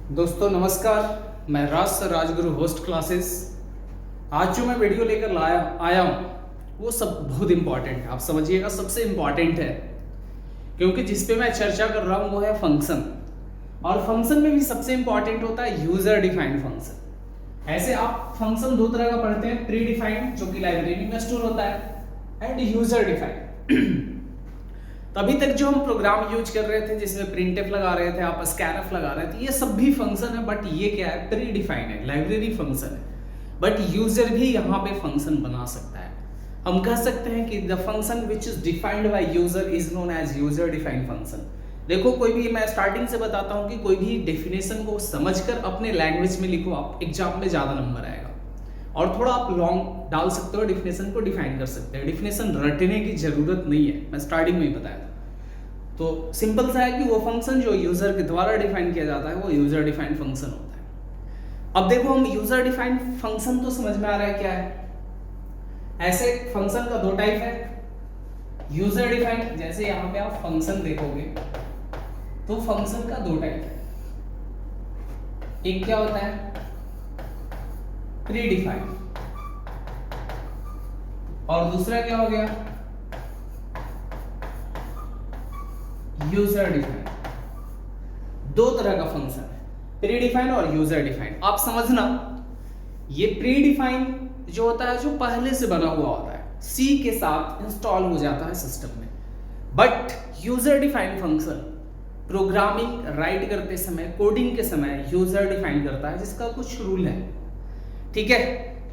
दोस्तों नमस्कार, मैं राजगुरु होस्ट क्लासेस। आज जो मैं वीडियो लेकर आया हूँ वो सब बहुत इम्पॉर्टेंट है। आप समझिएगा, सबसे इम्पॉर्टेंट है क्योंकि जिस पे मैं चर्चा कर रहा हूँ वो है फंक्शन। और फंक्शन में भी सबसे इम्पॉर्टेंट होता है यूजर डिफाइंड फंक्शन। ऐसे आप फंक्शन दो तरह का पढ़ते हैं, प्री डिफाइंड जो कि लाइब्रेरी में स्टोर होता है एंड यूजर डिफाइंड। तभी तक जो हम प्रोग्राम यूज कर रहे थे जिसमें प्रिंटफ लगा रहे थे, आप स्कैनफ लगा रहे थे, ये सब भी फंक्शन है। बट ये क्या है, प्री डिफाइंड है, लाइब्रेरी फंक्शन है। बट यूजर भी यहाँ पे फंक्शन बना सकता है। हम कह सकते हैं कि the function which is defined by user is known as user defined function. देखो, कोई भी, मैं स्टार्टिंग से बताता हूँ कि कोई भी डेफिनेशन को समझकर अपने लैंग्वेज में लिखो, आप एग्जाम में ज्यादा नंबर आएगा। और थोड़ा आप लॉन्ग डाल सकते हो, डिफिनेशन को डिफाइन कर सकते हैं। डिफिनेशन रटने की जरूरत नहीं है, मैं स्टार्टिंग में ही बताया था। तो सिंपल सा है कि वो फंक्शन जो यूजर के द्वारा डिफाइन किया जाता है वो यूजर डिफाइंड फंक्शन होता है। अब देखो, हम यूजर डिफाइंड फंक्शन तो समझ में आ रहा है क्या है। ऐसे फंक्शन का दो टाइप है, यूजर डिफाइंड। जैसे यहां पे आप फंक्शन देखोगे तो फंक्शन का दो टाइप है। एक क्या होता है, प्री डिफाइंड, और दूसरा क्या हो गया, यूजर डिफाइंड। दो तरह का फंक्शन है, प्री डिफाइंड और यूजर डिफाइंड। आप समझना, ये प्री डिफाइंड जो होता है, जो पहले से बना हुआ होता है, सी के साथ इंस्टॉल हो जाता है सिस्टम में। But user defined function programming right करते समय, कोडिंग के समय यूजर डिफाइन करता है, जिसका कुछ रूल है। ठीक है,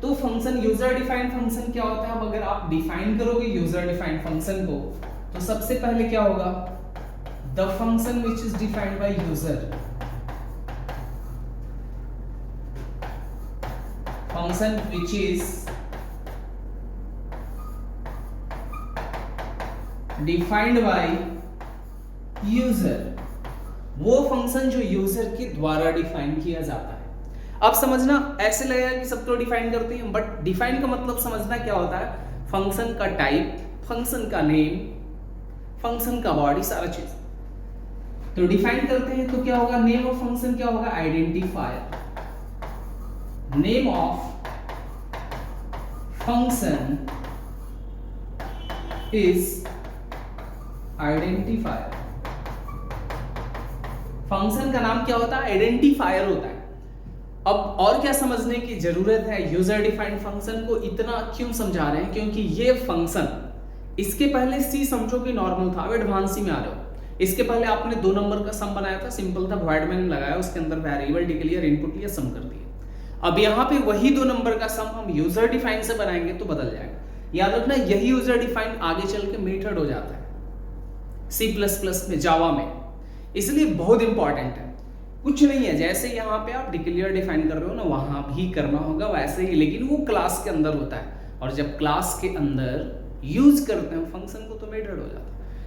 तो फंक्शन यूजर डिफाइंड फंक्शन क्या होता है। अब अगर आप डिफाइन करोगे यूजर डिफाइंड फंक्शन को, तो सबसे पहले क्या होगा, the function which is defined by user, function which is defined by user, वो फंक्शन जो यूजर के द्वारा डिफाइन किया जाता है। अब समझना, ऐसे लगेगा कि सब तो डिफाइन करते हैं, बट डिफाइन का मतलब समझना क्या होता है, फंक्शन का टाइप, फंक्शन का नेम, फंक्शन का बॉडी, सारा चीज। तो डिफाइन करते हैं तो क्या होगा, नेम ऑफ फंक्शन क्या होगा, identifier. Name of function is identifier. Function का नाम क्या होता है, आइडेंटिफायर होता है। अब और क्या समझने की जरूरत है, यूजर डिफाइंड फंक्शन को इतना क्यों समझा रहे हैं, क्योंकि ये फंक्शन, इसके पहले सी समझो कि नॉर्मल था, अब एडवांस में आ रहे हो। इसके पहले आपने 2 नंबर का सम बनाया था, सिंपल था, वॉइड मैंने लगाया, उसके अंदर वेरिएबल डिक्लेयर, इनपुट लिया, सम कर दिया। अब यहाँ पे वही 2 नंबर का सम हम यूजर डिफाइन से बनाएंगे तो बदल जाएगा। याद रखना, यही यूजर डिफाइन आगे चल के मेथड हो जाता है C++ में, जावा में, इसलिए बहुत इंपॉर्टेंट है। कुछ नहीं है, जैसे यहाँ पे आप डिक्लेयर डिफाइन कर रहे हो ना, वहां भी करना होगा वैसे ही, लेकिन वो क्लास के अंदर होता है, और जब क्लास के अंदर यूज करते हैं फंक्शन को तो मेथड हो जाता है।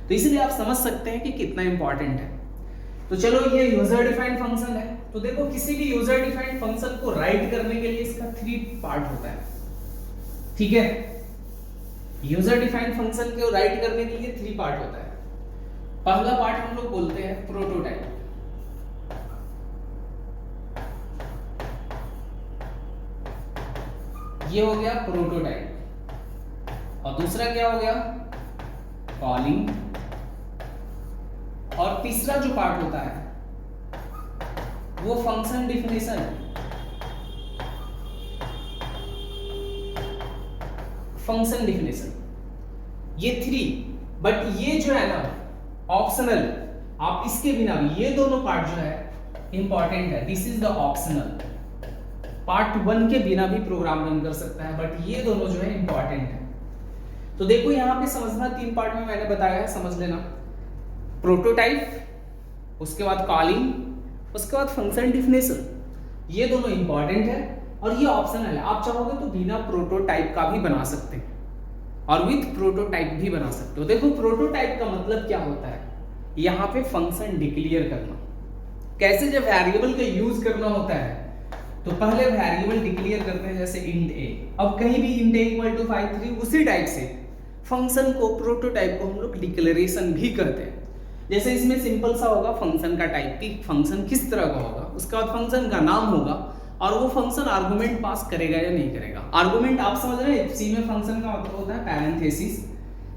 तो इसलिए आप समझ सकते हैं कि कितना इंपॉर्टेंट है। तो चलो, ये यूजर डिफाइंड फंक्शन है। तो देखो, किसी भी यूजर डिफाइंड फंक्शन को राइट करने के लिए इसका 3 पार्ट होता है। ठीक है, यूजर डिफाइंड फंक्शन को राइट करने के लिए 3 पार्ट होता है। पहला पार्ट हम लोग बोलते हैं प्रोटोटाइप। ये हो गया प्रोटोटाइप। और दूसरा क्या हो गया, कॉलिंग। और तीसरा जो पार्ट होता है वो फंक्शन डिफिनेशन। फंक्शन डिफिनेशन, ये 3। बट ये जो है ना ऑप्शनल, आप इसके बिना भी, ये दोनों पार्ट जो है इंपॉर्टेंट है, this is the optional part. 1 के बिना भी प्रोग्राम रन कर सकता है, बट ये दोनों जो है इंपॉर्टेंट है। तो देखो, यहां पे समझना, 3 पार्ट में मैंने बताया है, समझ लेना। प्रोटोटाइप, उसके बाद कॉलिंग, उसके बाद फंक्शन डिफिनेशन। ये दोनों इंपॉर्टेंट है और ये ऑप्शनल है। आप चाहोगे तो बिना प्रोटोटाइप का भी बना सकते हैं और विथ प्रोटोटाइप भी बना सकते हो। देखो, प्रोटोटाइप का मतलब क्या होता है, यहाँ पे फंक्शन डिक्लेयर करना। कैसे, जब वेरिएबल का यूज करना होता है तो पहले वेरिएबल डिक्लेयर करते हैं, जैसे इंट ए। अब कहीं भी इंट ए इक्वल टू 5 3, उसी टाइप से फंक्शन को, प्रोटोटाइप को हम लोग डिक्लेरेशन भी करते हैं। जैसे इसमें सिंपल सा होगा फंक्शन का टाइप कि फंक्शन किस तरह का होगा, उसके बाद फंक्शन का नाम होगा और वो फंक्शन आर्गुमेंट पास करेगा या नहीं करेगा। आर्गुमेंट आप समझ रहे हैं, सी में फंक्शन का मतलब होता है पैरेंथेसिस।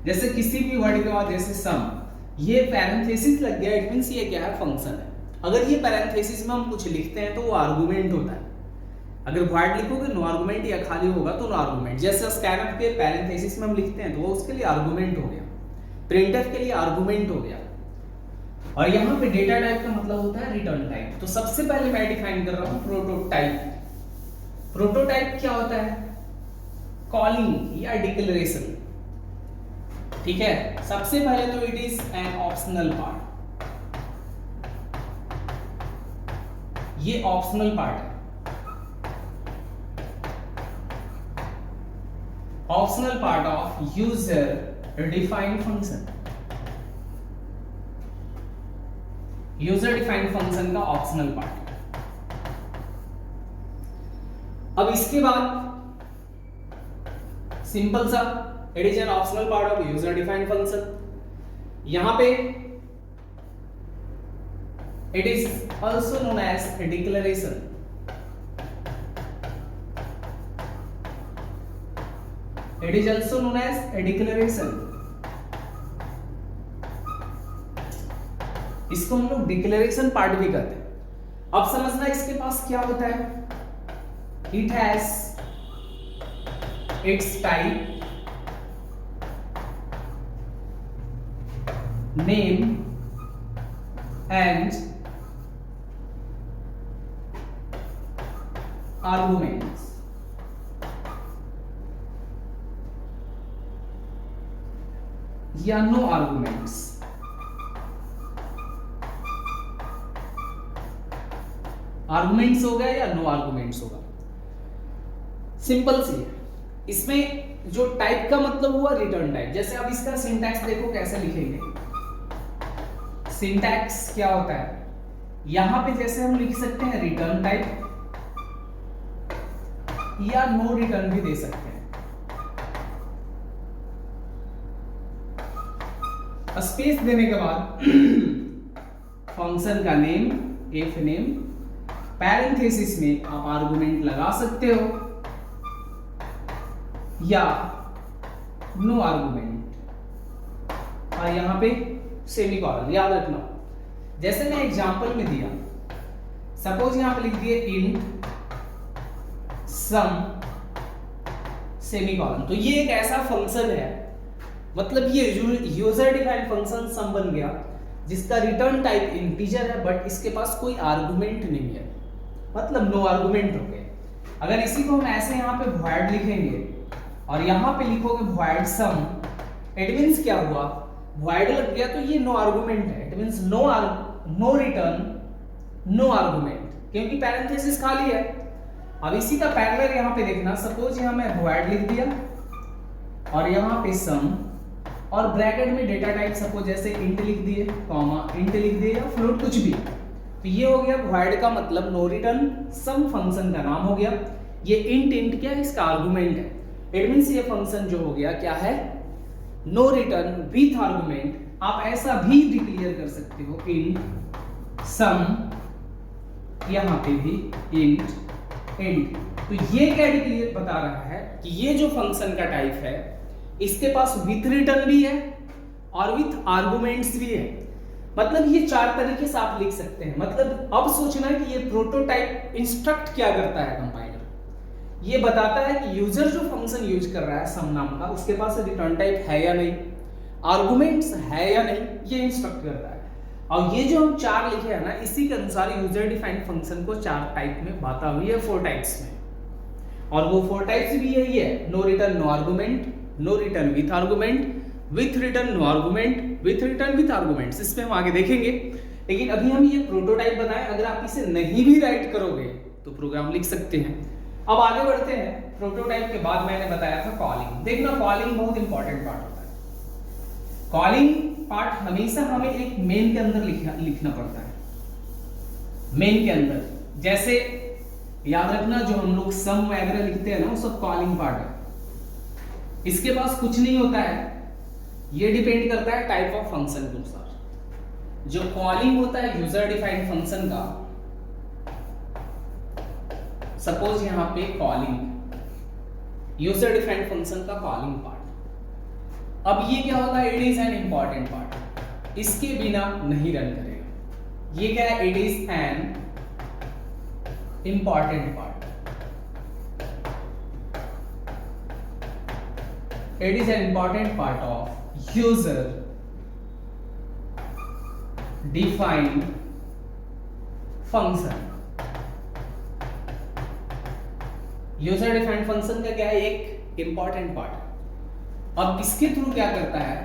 जैसे किसी भी वर्ड के बाद जैसे सम, ये पैरेंथेसिस लग गया, इट मींस ये क्या है, फंक्शन है। अगर ये पैरेंथेसिस में हम कुछ लिखते हैं तो वो आर्गुमेंट होता है। अगर वर्ड लिखोगे नो आर्गुमेंट या खाली होगा तो नो आर्गुमेंट। जैसे स्कैनफ के पैरेंथेसिस में हम लिखते हैं तो वो उसके लिए आर्गुमेंट हो गया, प्रिंटफ के लिए आर्गुमेंट हो गया। और यहाँ पे डेटा टाइप का मतलब होता है रिटर्न टाइप। तो सबसे पहले मैं डिफाइन कर रहा हूँ प्रोटोटाइप। प्रोटोटाइप क्या होता है, कॉलिंग या डिक्लेरेशन, ठीक है। सबसे पहले तो it is an optional part, ये ऑप्शनल पार्ट है। Optional part of user defined function, user defined function का ऑप्शनल पार्ट। अब इसके बाद सिंपल सा, it is an optional part of user defined function. यहां पे it is also known as declaration. It is also known as a declaration. इसको हम लोग डिक्लेरेशन पार्ट भी कहते हैं। अब समझना इसके पास क्या होता है, it has its type, name and arguments. या नो आर्गुमेंट्स। आर्गुमेंट्स होगा या नो आर्गुमेंट्स होगा, सिंपल सी है। इसमें जो टाइप का मतलब हुआ रिटर्न टाइप। जैसे अब इसका सिंटैक्स देखो कैसे लिखेंगे। सिंटैक्स क्या होता है, यहां पे जैसे हम लिख सकते हैं रिटर्न टाइप या नो रिटर्न भी दे सकते हैं। स्पेस देने के बाद फंक्शन का नेम, इफ नेम, पैरेंथेसिस में आप आर्गुमेंट लगा सकते हो या नो आर्गुमेंट, और यहां पे सेमीकोलन। याद रखना, जैसे मैं एग्जांपल में दिया, सपोज यहां पे लिख दिए इंट सम सेमीकोलन, तो ये एक ऐसा फंक्शन है, मतलब ये यूजर डिफाइंड फंक्शन सम बन गया जिसका रिटर्न टाइप इंटीजर है बट इसके पास कोई आर्गुमेंट नहीं है, मतलब नो आर्गुमेंट हो गए। अगर इसी को हम ऐसे यहाँ पे void लिखेंगे और यहाँ पे लिखोगे void sum, इट मींस क्या हुआ, void लग गया तो ये नो आर्गुमेंट है, it means no return no argument, क्योंकि पैरेंथेसिस खाली है। अब इसी का पैरेलल यहाँ पे देखना, सपोज यहाँ मैं void लिख दिया और यहाँ पे sum और ब्रैकेट में डेटा टाइप सपोज जैसे इंट लिख दिए, कॉमा इंट लिख दिए या फ्लोट कुछ भी, तो ये हो गया void का मतलब नो रिटर्न, सम फंक्शन का नाम हो गया। ये इंट क्या है, इसका आर्गुमेंट है, इट मींस ये फंक्शन जो हो गया क्या है, नो रिटर्न विथ आर्गुमेंट। आप ऐसा भी डिक्लेयर कर सकते हो इंट सम, यहां पे भी इंट। तो ये क्या डिक्लेयर बता रहा है कि ये जो फंक्शन का टाइप है इसके पास विथ रिटर्न भी है और विथ आर्गुमेंट्स भी है। मतलब ये चार तरीके से आप लिख सकते हैं। मतलब अब सोचना है कि ये प्रोटोटाइप इंस्ट्रक्ट क्या करता है कंपाइलर, ये बताता है कि यूजर जो फंक्शन यूज कर रहा है सम नाम का, उसके पास रिटर्न टाइप है या नहीं, आर्गुमेंट्स है या नहीं, ये इंस्ट्रक्ट करता है। और ये जो हम चार लिखे हैं ना, इसी के अनुसार यूजर डिफाइंड फंक्शन को चार टाइप में बांटा हुई है, 4 टाइप्स में। और वो 4 टाइप्स भी यही है, no return no argument, no return with argument, with return no argument, with return with arguments. इस पे हम आगे देखेंगे, लेकिन अभी हम ये प्रोटोटाइप बनाए। अगर आप इसे नहीं भी राइट करोगे तो प्रोग्राम लिख सकते हैं। अब आगे बढ़ते हैं। प्रोटोटाइप के बाद मैंने बताया था कॉलिंग। देखना, कॉलिंग बहुत इंपॉर्टेंट पार्ट होता है। कॉलिंग पार्ट हमेशा हमें एक मेन के अंदर लिखना पड़ता है। मेन के अंदर, जैसे याद रखना जो हम लोग सम वगैरह लिखते हैं ना, वो सब कॉलिंग पार्ट है। इसके पास कुछ नहीं होता है, ये डिपेंड करता है टाइप ऑफ फंक्शन के अनुसार। जो कॉलिंग होता है यूजर डिफाइंड फंक्शन का, सपोज यहां पे कॉलिंग यूजर डिफाइंड फंक्शन का कॉलिंग पार्ट, अब ये क्या होता है, it is an important part, इसके बिना नहीं रन करेगा। ये क्या है, it is an important part, it is an important part of user defined function। User defined function का क्या है, एक इंपॉर्टेंट पार्ट। अब इसके थ्रू क्या करता है,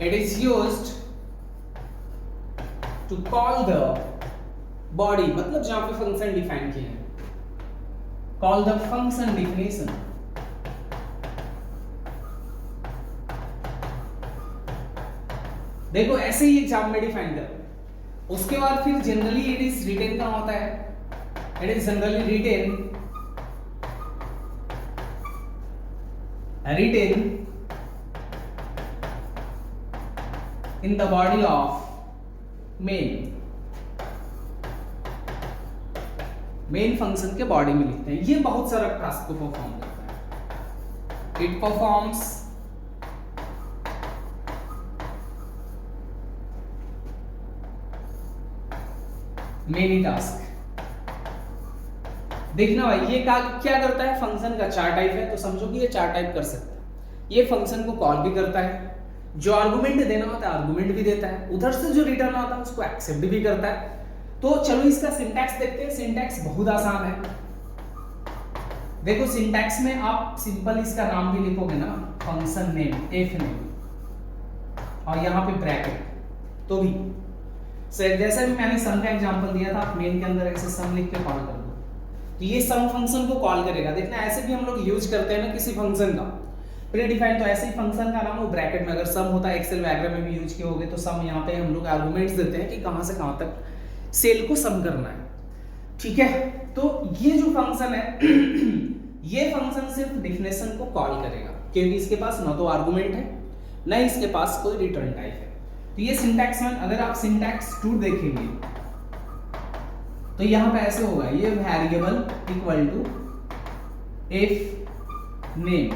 it is used to call the body, मतलब जहां पे फंक्शन डिफाइन किया है, कॉल द फंक्शन डिफिनेशन। देखो ऐसे ही एग्जाम में डिफाइन करो, उसके बाद फिर जनरली इट इज रिटेन का होता है, it is generally written in the body of main function के बॉडी में लिखते हैं। ये बहुत सारा टास्क को परफॉर्म करता है, इट परफॉर्म्स मेनी टास्क। देखना भाई ये क्या करता है, फंक्शन का चार टाइप है, तो समझो कि ये चार टाइप कर सकता है। ये फंक्शन को कॉल भी करता है, जो आर्गुमेंट देना होता है आर्गुमेंट भी देता है, उधर से जो रिटर्न होता है उसको एक्सेप्ट भी करता है। तो चलो इसका सिंटैक्स देखते हैं। सिंटैक्स बहुत आसान है। देखो सिंटैक्स में आप सिंपल इसका नाम भी लिखोगे ना, फंक्शन नेम, एफ नेम, और यहाँ पे ब्रैकेट, तो भी जैसा भी मैंने सम का एग्जांपल दिया था, आप मेन के अंदर ऐसे सम लिख के कॉल कर दो, तो ये सम फंक्शन को कॉल करेगा। देखना ऐसे भी हम लोग यूज करते हैं ना किसी फंक्शन का प्रीडिफाइन, तो ऐसे ही फंक्शन का नाम वो ब्रैकेट में, अगर सम होता है एक्सेल डायग्राम में भी यूज किए होगे, तो सम यहाँ पे हम लोग आर्गुमेंट्स देते हैं कि कहां से कहां तक सेल को सम करना है, ठीक है। तो ये जो फंक्शन है ये फंक्शन सिर्फ डेफिनेशन को कॉल करेगा, क्योंकि इसके पास ना तो आर्गुमेंट है ना इसके पास कोई रिटर्न टाइप है। तो ये सिंटैक्स में, अगर आप सिंटैक्स 2 देखेंगे तो यहां पे ऐसे होगा, ये variable equal to F name,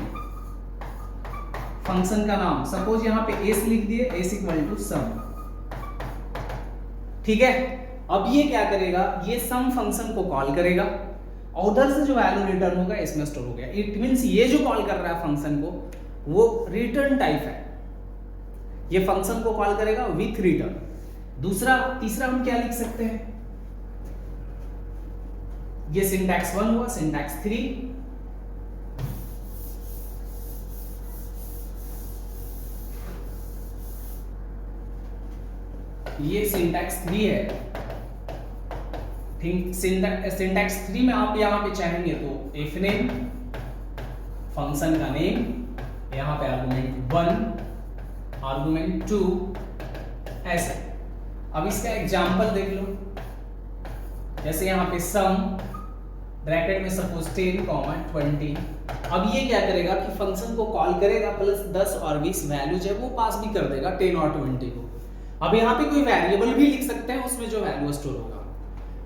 function का नाम, सपोज यहां पे एस लिख दिए, एस इक्वल टू सम, ठीक है। अब ये क्या करेगा, ये सम फंक्शन को कॉल करेगा और उधर से जो वैल्यू रिटर्न होगा इसमें स्टोर हो गया। इट मींस ये जो कॉल कर रहा है फंक्शन को वो रिटर्न टाइप है, ये फंक्शन को कॉल करेगा विथ रिटर्न। तीसरा हम क्या लिख सकते हैं, ये सिंटैक्स 1 हुआ, सिंटैक्स 3, ये सिंटैक्स 3 है, ठीक। सिंटैक्स 3 में आप यहां पे चाहेंगे तो एफ नेम, फंक्शन का नेम, यहां पे आर्गुमेंट 1, आर्गुमेंट 2, ऐसे। अब इसका एग्जांपल देख लो, जैसे यहां पे सम, ब्रैकेट में सपोज 10, 20। अब ये क्या करेगा कि फंक्शन को कॉल करेगा प्लस 10 और 20 वैल्यू जो है वो पास भी कर देगा 10 और 20 को। अब यहाँ पे कोई वेरिएबल भी लिख सकते हैं उसमें जो वैल्यू स्टोर होगा।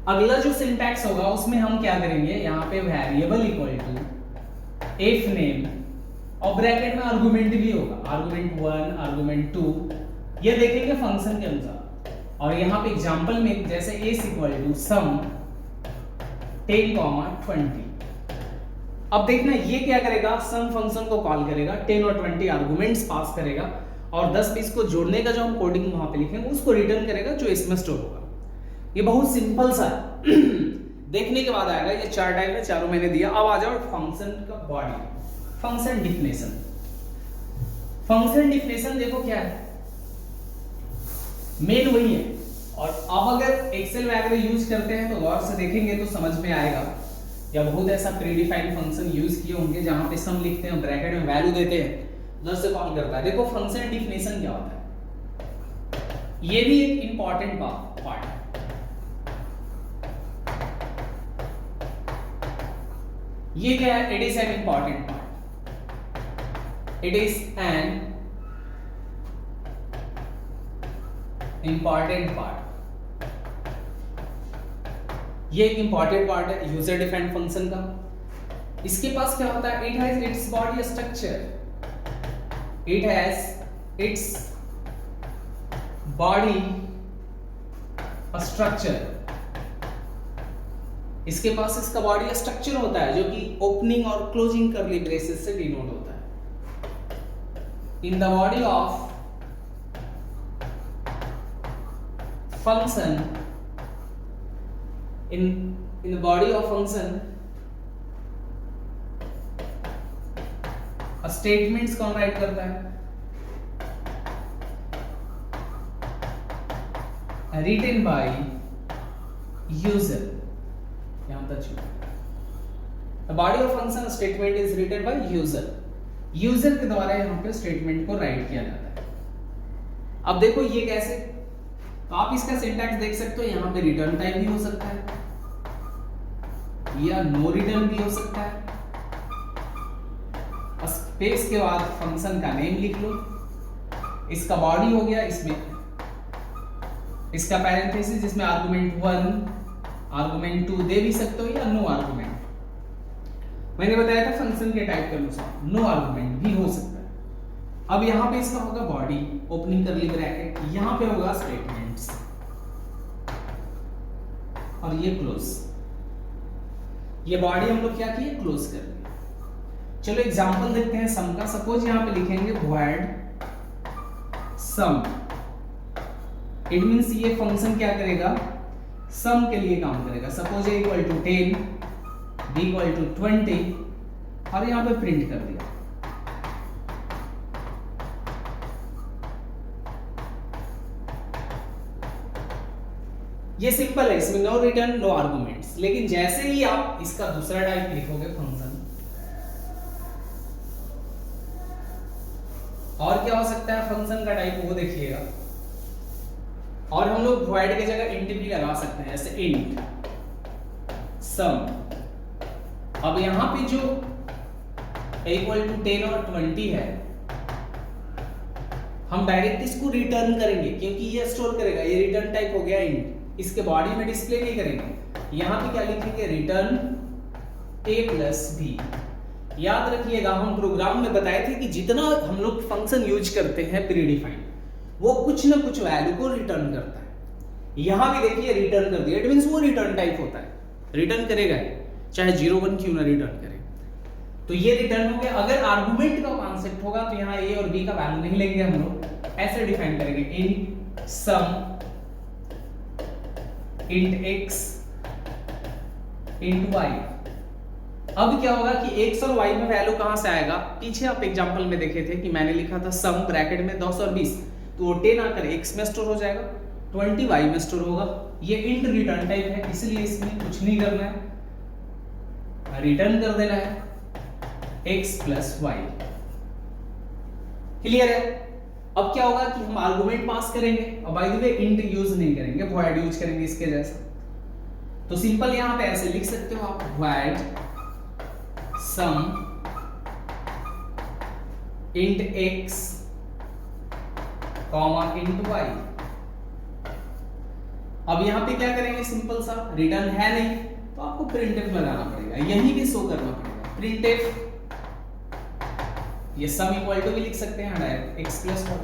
अगला जो सिंटैक्स होगा उसमें हम क्या करेंगे, यहाँ पे variable equal to F name और ब्रैकेट में आर्गुमेंट भी होगा, आर्गुमेंट 1, आर्गुमेंट 2, ये देखेंगे फंक्शन के अनुसार। और यहाँ पे एग्जांपल में जैसे एस इक्वल टू सम 10, 20। अब देखना ये क्या करेगा, सम फंक्शन को कॉल करेगा, 10 और 20 आर्गुमेंट्स पास करेगा और 10-20 को जोड़ने का जो हम कोडिंग वहां पे लिखेंगे उसको रिटर्न करेगा जो इसमें स्टोर होगा। ये बहुत सिंपल सा है देखने के बाद आएगा। ये 4 टाइप है, चारों मैंने दिया। अब आ जाओ फंक्शन का body, function definition. Function definition देखो क्या है, मेन वही है। और अब अगर एक्सेल वगैरह यूज करते हैं तो गौर से देखेंगे तो समझ में आएगा, या बहुत ऐसा प्रीडिफाइंड फंक्शन यूज किए होंगे जहां पे सम लिखते हैं, ब्रैकेट में वैल्यू देते हैं, उधर से कॉल करता है। देखो फंक्शन डिफिनेशन क्या होता है, ये भी एक इंपॉर्टेंट पार्ट है। ये क्या है, it is an important part, it is an important part, ये एक इंपॉर्टेंट पार्ट है यूजर डिफाइंड फंक्शन का। इसके पास क्या होता है, it has its body structure, it has its body structure. इसके पास इसका बॉडी स्ट्रक्चर होता है जो कि ओपनिंग और क्लोजिंग कर्ली ब्रेसेस से डिनोट होता है। इन the body of function, in the body of function statements कौन राइट करता है, written by user। यहां तक the body of function statement is written by user, user के द्वारा यहां पे स्टेटमेंट को राइट किया जाता है। अब देखो ये कैसे, तो आप इसका सिंटैक्स देख सकते हो, यहां पे रिटर्न टाइप भी हो सकता है या नो रिटर्न भी हो सकता है। स्पेस के बाद फंक्शन का नेम लिख लो, इसका बॉडी हो गया, इसमें इसका पैरेंथेसिस जिसमें आर्गुमेंट 1 आर्गुमेंट 2 दे भी सकते हो या नो आर्गुमेंट। मैंने बताया था फंक्शन के टाइप के अनुसार नो आर्गुमेंट भी हो सकता है। अब यहां पे इसका होगा बॉडी ओपनिंग कर्ली ब्रैकेट, यहां पे होगा स्टेटमेंट्स और ये क्लोज। ये बॉडी हम लोग क्या किए, क्लोज कर दिए। चलो एग्जांपल देखते हैं सम का। सपोज यहां पे लिखेंगे void सम, इट मींस ये फंक्शन क्या करेगा, सम के लिए काम करेगा। Suppose a equal to 10, b equal to 20 और यहां पे प्रिंट कर दिया। ये सिंपल है, इसमें नो रिटर्न नो आर्गुमेंट्स। लेकिन जैसे ही आप इसका दूसरा टाइप लिखोगे फंक्शन, और क्या हो सकता है फंक्शन का टाइप वो देखिएगा। और हम लोग void की जगह int भी लगा सकते हैं, जैसे int sum। अब यहां पे जो a इक्वल टू 10 और 20 है, हम डायरेक्ट इसको रिटर्न करेंगे क्योंकि ये स्टोर करेगा, ये रिटर्न टाइप हो गया int। इसके बॉडी में डिस्प्ले नहीं करेंगे। यहां पे क्या लिखेंगे, रिटर्न a प्लस b। याद रखिएगा हम प्रोग्राम में बताए थे कि जितना हम लोग फंक्शन यूज करते हैं प्रीडिफाइंड, वो कुछ ना कुछ वैल्यू को रिटर्न करता है। यहां भी देखिए रिटर्न कर दिया, इट मींस वो रिटर्न टाइप होता है, रिटर्न करेगा चाहे 0 1 क्यों ना रिटर्न करे। तो ये रिटर्न हो गया। अगर आर्गुमेंट का कॉन्सेप्ट होगा तो यहाँ a और b का वैल्यू नहीं लेंगे, हम लोग ऐसे डिफाइन करेंगे, int sum int x int y। अब क्या होगा कि x और y में वैल्यू कहां से आएगा, पीछे आप एग्जांपल में देखे थे कि मैंने लिखा था सम ब्रैकेट में 10 और 20, तो 10 आकर x में स्टोर हो जाएगा, 20 y में स्टोर होगा। ये int रिटर्न टाइप है, इसलिए इसमें कुछ नहीं करना है, रिटर्न कर देना है x प्लस y। क्लियर है। अब क्या होगा कि हम आर्गुमेंट पास करेंगे, और by the way int use नहीं करेंगे, void यूज करेंगे इसके जैसा। तो सिंपल यहां पे ऐसे लिख सकते हो आप, void sum int x int y। अब यहां पे क्या करेंगे, सिंपल सा, रिटर्न है नहीं तो आपको printf लगाना पड़ेगा, यहीं भी शो करना पड़ेगा printf। ये सम इक्वल टू भी लिख सकते हैं डायरेक्ट x प्लस 1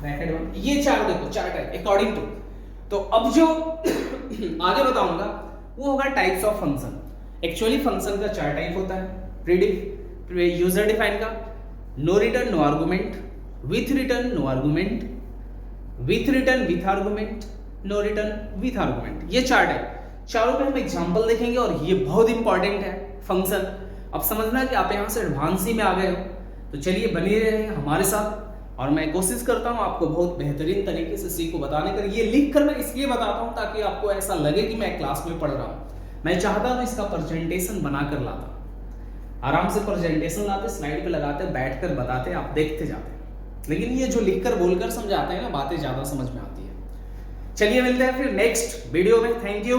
ब्रैकेट 1। ये चार देखो, चार टाइप अकॉर्डिंग टू। तो अब जो आगे बताऊंगा वो होगा types of function. Actually function का चार टाइप होता है, प्रीडिफ यूजर डिफाइन का, no return no argument, with return no argument, with return with argument, no return with argument. ये चार टाइप, चारों पे हम एग्जांपल देखेंगे और ये बहुत इंपॉर्टेंट है फंक्शन। अब समझना कि आप यहाँ से एडवांस ही में आ गए हो, तो चलिए बने रहे हमारे साथ, और मैं कोशिश करता हूँ आपको बहुत बेहतरीन तरीके से सीखो बताने का। ये लिख कर मैं इसलिए बताता हूँ ताकि आपको ऐसा लगे कि मैं क्लास में पढ़ रहा हूँ। मैं चाहता तो इसका प्रेजेंटेशन बनाकर लाता, आराम से प्रेजेंटेशन लाते, स्लाइड पे लगाते, बैठकर बताते, आप देखते जाते। लेकिन ये जो लिखकर बोलकर समझाते हैं ना, बातें ज्यादा समझ में आती है। चलिए मिलते हैं फिर नेक्स्ट वीडियो में। Thank you.